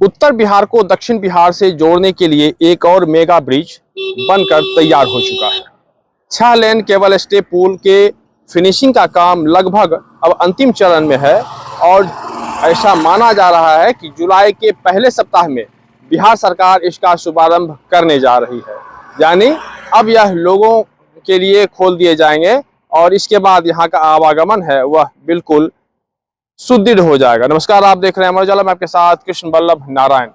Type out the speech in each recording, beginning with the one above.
उत्तर बिहार को दक्षिण बिहार से जोड़ने के लिए एक और मेगा ब्रिज बनकर तैयार हो चुका है। 6 लेन केबल स्टे पुल के फिनिशिंग का काम लगभग अब अंतिम चरण में है और ऐसा माना जा रहा है कि जुलाई के पहले सप्ताह में बिहार सरकार इसका शुभारंभ करने जा रही है। यानी अब यह लोगों के लिए खोल दिए जाएंगे और इसके बाद यहाँ का आवागमन है वह बिल्कुल सुदृढ़ हो जाएगा। नमस्कार, आप देख रहे हैं अमर उजाला, मैं आपके साथ कृष्ण बल्लभ नारायण।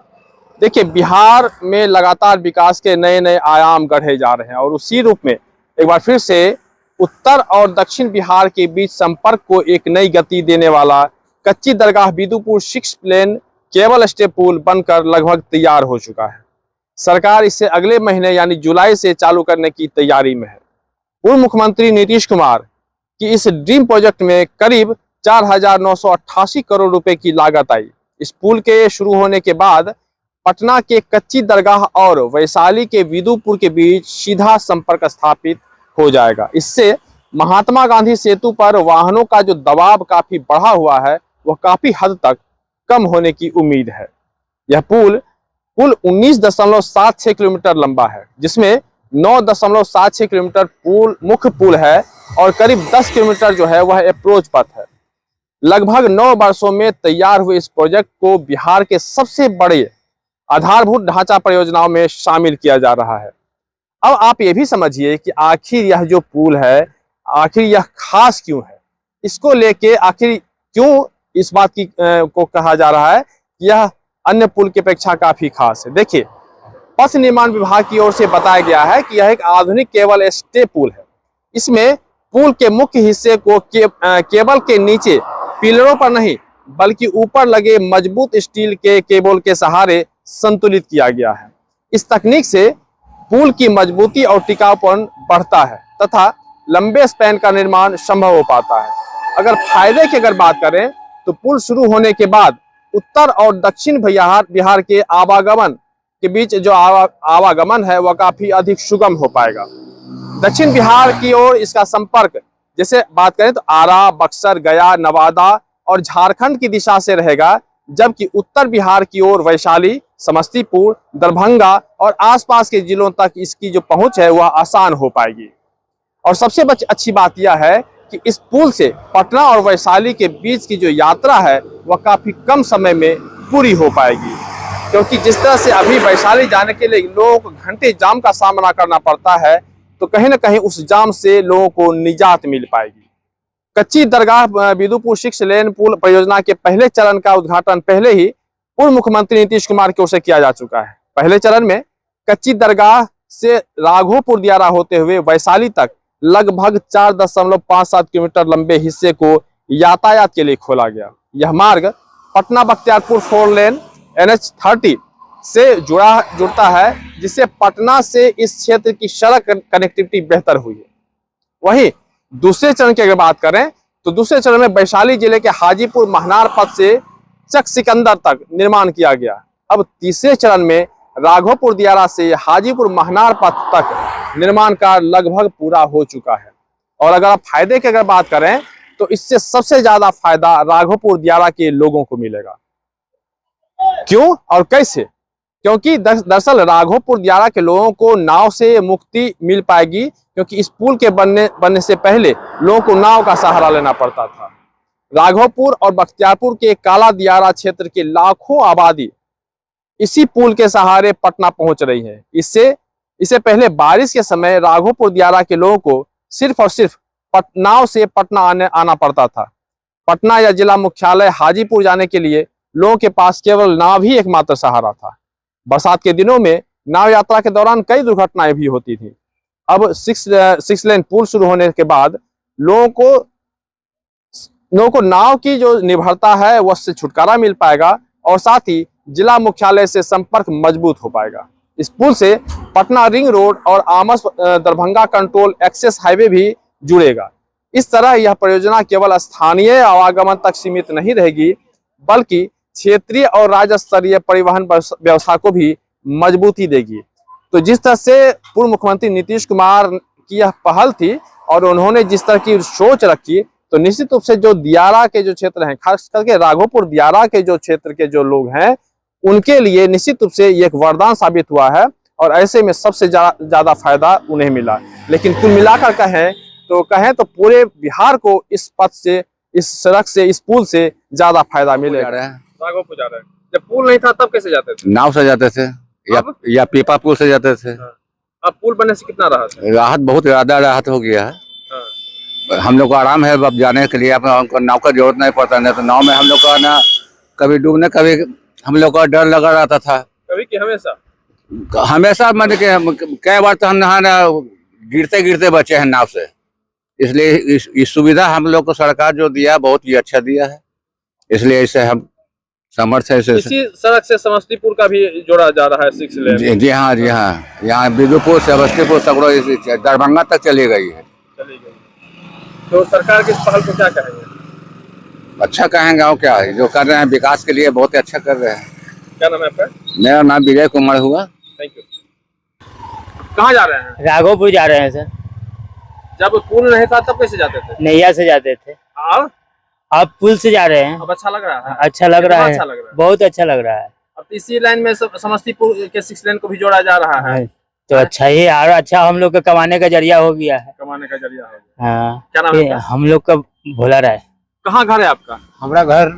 देखिए, बिहार में लगातार विकास के नए नए आयाम गढ़े जा रहे हैं और उसी रूप में एक बार फिर से उत्तर और दक्षिण बिहार के बीच संपर्क को एक नई गति देने वाला कच्ची दरगाह बिदुपुर 6 लेन केबल स्टे पुल बनकर लगभग तैयार हो चुका है। सरकार इसे अगले महीने यानी जुलाई से चालू करने की तैयारी में है। पूर्व मुख्यमंत्री नीतीश कुमार की इस ड्रीम प्रोजेक्ट में करीब 4,988 करोड़ रुपए की लागत आई। इस पुल के शुरू होने के बाद पटना के कच्ची दरगाह और वैशाली के विदुपुर के बीच सीधा संपर्क स्थापित हो जाएगा। इससे महात्मा गांधी सेतु पर वाहनों का जो दबाव काफी बढ़ा हुआ है वह काफी हद तक कम होने की उम्मीद है। यह पुल 19.76 किलोमीटर लंबा है, जिसमें 9.76 किलोमीटर मुख्य पुल है और करीब 10 किलोमीटर जो है वह अप्रोच पथ है। लगभग 9 वर्षों में तैयार हुए इस प्रोजेक्ट को बिहार के सबसे बड़े आधारभूत ढांचा परियोजनाओं में शामिल किया जा रहा है। अब आप ये भी समझिए कि आखिर यह जो पुल है, आखिर यह खास क्यों है। इसको लेके आखिर क्यों इस बात की को कहा जा रहा है कि यह अन्य पुल की अपेक्षा काफी खास है। देखिए, पथ निर्माण विभाग की ओर से बताया गया है कि यह एक आधुनिक केबल स्टे पुल है। इसमें पुल के मुख्य हिस्से को केबल के नीचे पिलरों पर नहीं बल्कि ऊपर लगे मजबूत स्टील के केबल के सहारे संतुलित किया गया है। इस तकनीक से पुल की मजबूती और टिकाऊपन बढ़ता है तथा लंबे स्पैन का निर्माण संभव हो पाता है। अगर फायदे की अगर बात करें तो पुल शुरू होने के बाद उत्तर और दक्षिण बिहार के आवागमन के बीच जो आवागमन है वह काफी अधिक सुगम हो पाएगा। दक्षिण बिहार की ओर इसका संपर्क जैसे बात करें तो आरा, बक्सर, गया, नवादा और झारखंड की दिशा से रहेगा, जबकि उत्तर बिहार की ओर वैशाली, समस्तीपुर, दरभंगा और आसपास के जिलों तक इसकी जो पहुंच है वह आसान हो पाएगी। और सबसे अच्छी बात यह है कि इस पुल से पटना और वैशाली के बीच की जो यात्रा है वह काफी कम समय में पूरी हो पाएगी, क्योंकि जिस तरह से अभी वैशाली जाने के लिए लोगों को घंटे जाम का सामना करना पड़ता है, तो कहीं ना कहीं उस जाम से लोगों को निजात मिल पाएगी। कच्ची दरगाह बिदुपुर 6 लेन पुल परियोजना के पहले चरण का उद्घाटन पहले ही पूर्व मुख्यमंत्री नीतीश कुमार की ओर से किया जा चुका है। पहले चरण में कच्ची दरगाह से राघोपुर दियारा होते हुए वैशाली तक लगभग 4.57 किलोमीटर लंबे हिस्से को यातायात के लिए खोला गया। यह मार्ग पटना बख्तियारपुर 4 लेन NH30 से जुड़ता है, जिससे पटना से इस क्षेत्र की सड़क कनेक्टिविटी बेहतर हुई है। वहीं दूसरे चरण की अगर बात करें तो दूसरे चरण में वैशाली जिले के हाजीपुर महनार पथ से चक सिकंदर तक निर्माण किया गया। अब तीसरे चरण में राघोपुर दियारा से हाजीपुर महनार पथ तक निर्माण कार्य लगभग पूरा हो चुका है। और अगर आप फायदे की अगर बात करें तो इससे सबसे ज्यादा फायदा राघोपुर दियारा के लोगों को मिलेगा। क्यों और कैसे? क्योंकि दरअसल राघोपुर दियारा के लोगों को नाव से मुक्ति मिल पाएगी, क्योंकि इस पुल के बनने से पहले लोगों को नाव का सहारा लेना पड़ता था। राघोपुर और बख्तियारपुर के काला दियारा क्षेत्र की लाखों आबादी इसी पुल के सहारे पटना पहुंच रही है। इससे पहले बारिश के समय राघोपुर दियारा के लोगों को सिर्फ और सिर्फ नाव से पटना आना पड़ता था। पटना या जिला मुख्यालय हाजीपुर जाने के लिए लोगों के पास केवल नाव ही एकमात्र सहारा था। बरसात के दिनों में नाव यात्रा के दौरान कई दुर्घटनाएं भी होती थी। अब 6 लेन पुल शुरू होने के बाद लोगों को नाव की जो निर्भरता है वह से छुटकारा मिल पाएगा और साथ ही जिला मुख्यालय से संपर्क मजबूत हो पाएगा। इस पुल से पटना रिंग रोड और Amas Darbhanga control access highway भी जुड़ेगा। इस तरह यह परियोजना केवल स्थानीय आवागमन तक सीमित नहीं रहेगी, बल्कि क्षेत्रीय और राज्य स्तरीय परिवहन व्यवस्था को भी मजबूती देगी। तो जिस तरह से पूर्व मुख्यमंत्री नीतीश कुमार की यह पहल थी और उन्होंने जिस तरह की सोच रखी, तो निश्चित रूप से जो दियारा के जो क्षेत्र हैं, खास करके राघोपुर दियारा के जो क्षेत्र के जो लोग हैं, उनके लिए निश्चित रूप से ये एक वरदान साबित हुआ है और ऐसे में सबसे ज्यादा फायदा उन्हें मिला। लेकिन कुल मिलाकर कहें तो पूरे बिहार को इस पथ से, इस सड़क से, इस पुल से ज्यादा फायदा मिलेगा। राघोपुर जा रहे हैं। जब पुल नहीं था तब कैसे जाते थे? नाव से जाते थे या पीपा पुल से जाते थे। अब पुल बनने से कितना राहत है? राहत बहुत ज्यादा राहत हो गया है। हम लोग को आराम है अब जाने के लिए, हमको नाव का जरूरत नहीं पड़ता। नहीं तो नाव में हम लोग का ना कभी डूबने, कभी हम लोग का डर लगा रहता था। कभी कि हमेशा मतलब कि कई बार तो हम नहाना गिरते गिरते बचे हैं नाव से। इसलिए इस सुविधा हम लोग को सरकार जो दिया बहुत ही अच्छा दिया है, इसलिए इसे हम समर्थ है। इसी सड़क से समस्तीपुर का भी जोड़ा जा रहा है 6 लेन। जी हाँ, जी हाँ, यहाँ बिदुपुर, समस्तीपुर, सगरो, दरभंगा तक चली गई है। तो सरकार की इस पहल को क्या कहेंगे? अच्छा कहेंगे और क्या है, जो कर रहे हैं विकास के लिए बहुत अच्छा कर रहे हैं। क्या नाम है आपका? मेरा नाम विजय कुमार हुआ। Thank you. कहाँ जा रहे हैं? राघोपुर जा रहे हैं सर। जब पुल नहीं था तब कैसे जाते थे? नैया से जाते थे। अब पुल से जा रहे हैं। अब अच्छा लग रहा है? अच्छा लग रहा है, अच्छा लग रहा है, बहुत अच्छा लग रहा है। अब इसी लाइन में समस्तीपुर के 6 लेन को भी जोड़ा जा रहा है तो अच्छा ही, और अच्छा हम लोग का कमाने का जरिया हो गया है। कमाने का जरिया हो गया। हाँ, क्या नाम है? हम लोग का भोला राय। कहाँ घर है आपका? हमारा घर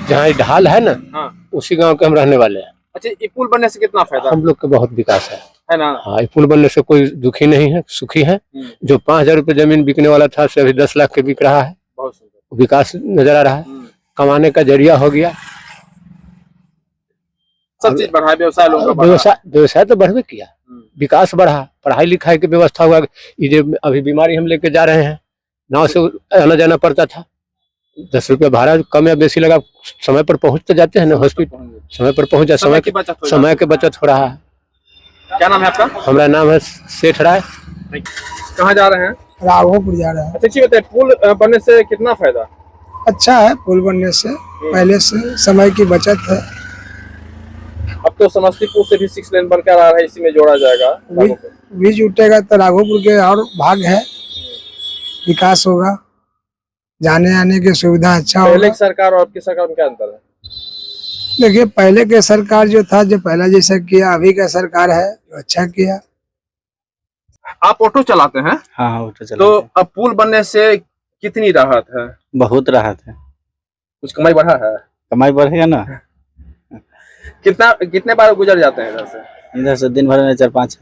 जहाँ ढाल है ना, हाँ, उसी गांव के हम रहने वाले हैं। अच्छा, ये पुल बनने से कितना फायदा? हम लोग का बहुत विकास है ना? हाँ, ये पुल बनने से कोई दुखी नहीं है, सुखी है। जो 5,000 रुपये जमीन बिकने वाला था से अभी 10 लाख के बिक रहा है। बहुत सुंदर विकास नजर आ रहा है, कमाने का जरिया हो गया, सब चीज बढ़ा, व्यवसाय लोगों का व्यवसाय तो बढ़वे किया, विकास बढ़ा, पढ़ाई लिखाई की व्यवस्था हुआ। ये जो अभी बीमारी हम लेके जा रहे हैं, नाव से आना जाना पड़ता था, 10 रुपये भाड़ा कम या बेसी लगा, समय पर पहुंच तो जाते हैं ना हॉस्पिटल, समय पर पहुंच जाए, समय की बचत हो रहा है। क्या नाम है आपका? हमारा नाम है सेठ राय। कहाँ जा रहे हैं? राघोपुर जा रहे हैं। अच्छा, बताइए, पुल बनने से कितना फायदा? अच्छा है, पुल बनने से पहले से समय की बचत है। अब तो समस्तीपुर से भी 6 लेन बनकर आ रहा है, इसी में जोड़ा जाएगा। बीज उठेगा तो राघोपुर के और भाग है, विकास होगा, जाने आने की सुविधा अच्छा होगा। पहले की सरकार और अब की सरकार में क्या अंतर है? देखिए, पहले के सरकार जो था, जो पहला जैसा किया, अभी का सरकार है जो अच्छा किया। आप ऑटो चलाते हैं? हाँ, ऑटो चलाते तो अब पुल बनने से कितनी राहत है? बहुत राहत है। कुछ कमाई बढ़ा है? कमाई बढ़ेगा ना। कितने बार गुजर जाते हैं इधर से? इधर से दिन भर में 4-5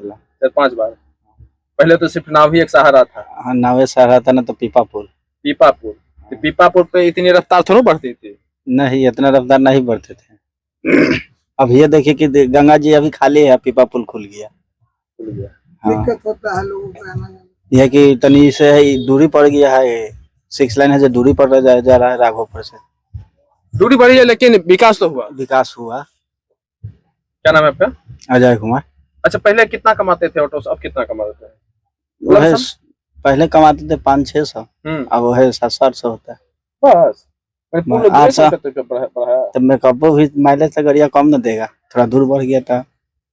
बार। पहले तो सिर्फ नाव ही एक सहारा था। हाँ, नावे सहारा था ना, तो पीपा पुल पे इतनी रफ्तार थोड़ी बढ़ती थी। नहीं, इतना रफ्तार नहीं बढ़ते थे। अब ये देखिए कि गंगा जी अभी खाली है, पीपा पुल खुल गया। हाँ। दिक्कत होता है लोगों को आना जाना। यह कि तनी से दूरी पड़ गया है, 6 लाइन है जो दूरी पड़ जा रहा है राघोपुर से। दूरी बढ़ी है लेकिन विकास तो हुआ। क्या नाम है आपका? अजय कुमार। अच्छा, पहले कितना कमाते थे ऑटो से, अब कितना कमाते हैं? पहले कमाते थे 500-600, अब वो है 700-800 होता है बस। 800। तब में कब भी माइलेज तो गाड़िया कम न देगा, थोड़ा दूर बढ़ गया था।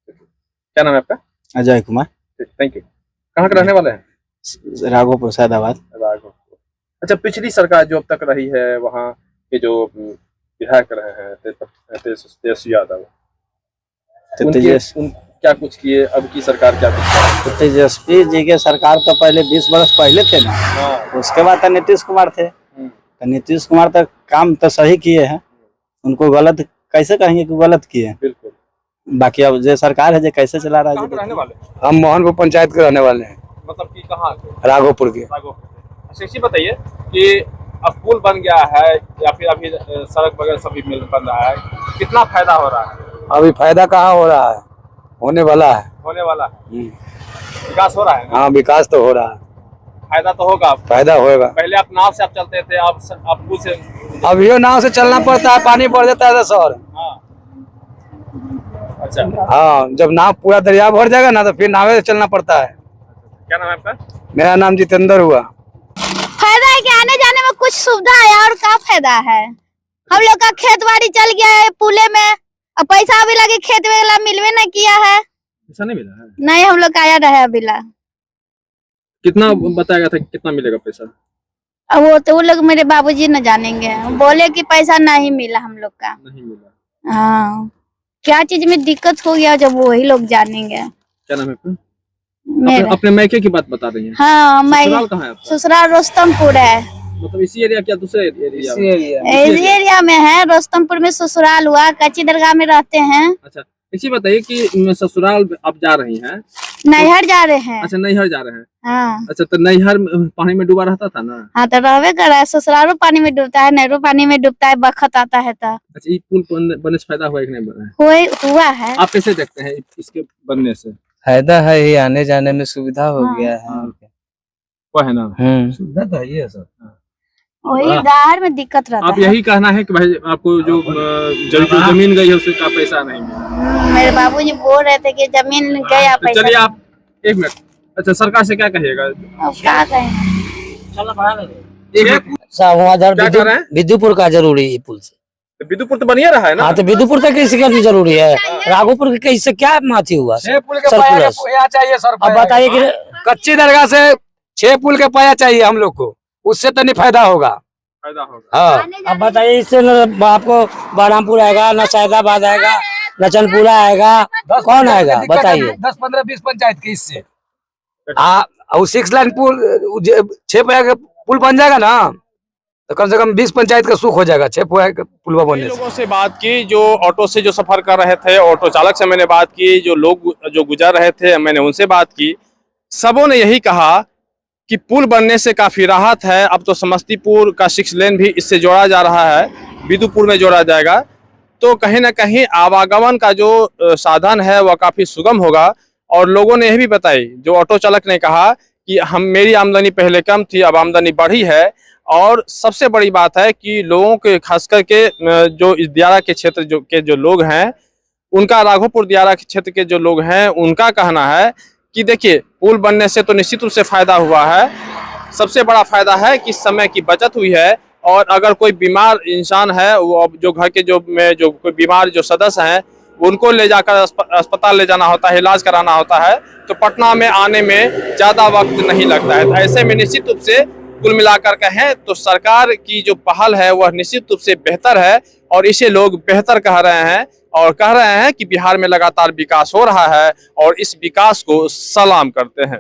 क्या नाम है आपका? अजय कुमार। Thank you. कहाँ के रहने वाले हैं? राघोपुर, सैदाबाद। अच्छा, पिछली सरकार जो अब तक रही है, वहाँ के जो विधायक रहे हैं तेजस्वी यादव, क्या कुछ किए? अब की सरकार क्या कुछ किया? तेजस्वी जी के सरकार तो पहले 20 वर्ष पहले थे ना, उसके बाद तो नीतीश कुमार थे। तो नीतीश कुमार तो काम तो सही किए हैं, उनको गलत कैसे कहेंगे कि गलत किए हैं? बिल्कुल। बाकी अब जो सरकार है जो कैसे चला रहा है। रहने वाले? हम मोहनपुर पंचायत के रहने वाले हैं। मतलब कि कहाँ? राघोपुर के। अच्छा, बताइए कि अब पुल बन गया है या फिर अभी सड़क वगैरह सभी बन रहा है, कितना फायदा हो रहा है? अभी फायदा कहाँ हो रहा है, होने वाला है। विकास हो रहा है? हाँ, विकास तो हो रहा है, फायदा तो होगा। फायदा होगा। पहले आप नाव से आप चलते थे, अब पुल से। अब ये नाव से चलना पड़ता है, पानी बढ़ जाता है सर। हाँ। अच्छा। हाँ, जब नाव पूरा दरिया भर जाएगा ना तो फिर नावे से चलना पड़ता है। क्या नाम है आपका? मेरा नाम जितेंद्र हुआ। फायदा है कि आने जाने में कुछ सुविधा है, और क्या फायदा है? हम लोग का खेत बाड़ी चल गया है पुले में, और पैसा भी लगे खेत वाला मिलवे न किया है। पैसा नहीं मिला है? नहीं, हम लोग का आया रहा अभी ला। कितना बताया गया था, कितना मिलेगा पैसा? अब वो लोग मेरे बाबूजी न जानेंगे, बोले कि पैसा नहीं मिला हम लोग का। नहीं मिला। हाँ, क्या चीज में दिक्कत हो गया जब वही लोग जानेंगे। क्या नाम है आपका? मेरा अपने मैके की बात बता रही हैं। हाँ, मैं ससुराल कहाँ है आपका? ससुराल रोस्तमपुर है। मतलब इसी एरिया क्या दूसरे एरिया? इसी एरिया में है, रोस्तमपुर में ससुराल हुआ, कच्ची दरगाह में रहते हैं। अच्छा, इसी बताइए कि ससुराल आप जा रही हैं? नैहर जा रहे हैं। अच्छा, नैहर जा रहे हैं। हाँ अच्छा, तो नैहर पानी में डूबा रहता था ना? हाँ, तो रहबे कर रहा है, ससुरालो पानी में डूबता है, नहरों पानी में डूबता है, बखत आता है तो। अच्छा, ये पुल बनने से फायदा हुआ है कि नहीं बना है? हुआ है। आप कैसे देखते हैं इसके बनने से? फायदा है ही, आने जाने में सुविधा हो हाँ। गया है। वो है ना? सुविधा तो है सर। वही दाहर में दिक्कत रहता आप है। यही कहना है कि भाई आपको जो जमीन गई है उससे का पैसा नहीं मिला? मेरे बाबूजी बोल रहे थे कि जमीन गया तो पैसा। चलिए आप एक मिनट। अच्छा, सरकार से क्या कहिएगा? अब क्या कहें। क्या कर रहे हैं? विदुपुर का जरूरी है पुल से। विदुपुर तो बनिए रहा है ना? हाँ, तो विदुपुर तक इसका भी जरूरी है। राघोपुर के इससे क्या माथी हुआ सरप्लस? चाहिए सर। अब बताइए कि कच्ची दरगाह से 6 पुल के पाया चाहिए हम लोग को, उससे तो नहीं फायदा होगा। फायदा होगा। हाँ, अब बताइए इससे न आपको बरहमपुर आएगा, न सैदाबाद आएगा, न चंदपुरा आएगा, कौन आएगा बताइए? 10, 15, 20 पंचायत के इससे। और 6 लाइन पुल 6 पाया का पुल बन जाएगा ना, तो कम से कम 20 पंचायत का सुख हो जाएगा 6 पाया का पुल बनने से। लोगों से बात की जो ऑटो से जो सफर कर रहे थे, ऑटो चालक से मैंने बात की, जो लोग जो गुजर रहे थे मैंने उनसे बात की। सबों ने यही कहा कि पुल बनने से काफी राहत है। अब तो समस्तीपुर का 6 लेन भी इससे जोड़ा जा रहा है, विदुपुर में जोड़ा जाएगा, तो कहीं ना कहीं आवागमन का जो साधन है वह काफी सुगम होगा। और लोगों ने यह भी बताई, जो ऑटो चालक ने कहा कि मेरी आमदनी पहले कम थी, अब आमदनी बढ़ी है। और सबसे बड़ी बात है कि लोगों के खास करके जो इस दियारा के क्षेत्र जो लोग हैं, उनका राघोपुर दियारा के क्षेत्र के जो लोग हैं उनका कहना है कि देखिए, पुल बनने से तो निश्चित रूप से फायदा हुआ है। सबसे बड़ा फायदा है कि समय की बचत हुई है। और अगर कोई बीमार इंसान है, वो जो घर के जो कोई बीमार जो सदस्य हैं, उनको ले जाकर अस्पताल ले जाना होता है, इलाज कराना होता है, तो पटना में आने में ज़्यादा वक्त नहीं लगता है। तो ऐसे में निश्चित रूप से कुल मिलाकर कहें तो सरकार की जो पहल है वह निश्चित रूप से बेहतर है, और इसे लोग बेहतर कह रहे हैं। और कह रहे हैं कि बिहार में लगातार विकास हो रहा है, और इस विकास को सलाम करते हैं।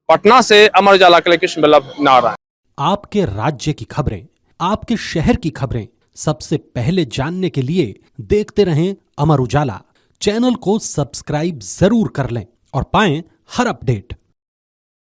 पटना से अमर उजाला के लिए कृष्ण बल्लभ नारायण। आपके राज्य की खबरें, आपके शहर की खबरें सबसे पहले जानने के लिए देखते रहें अमर उजाला। चैनल को सब्सक्राइब जरूर कर लें और पाएं हर अपडेट।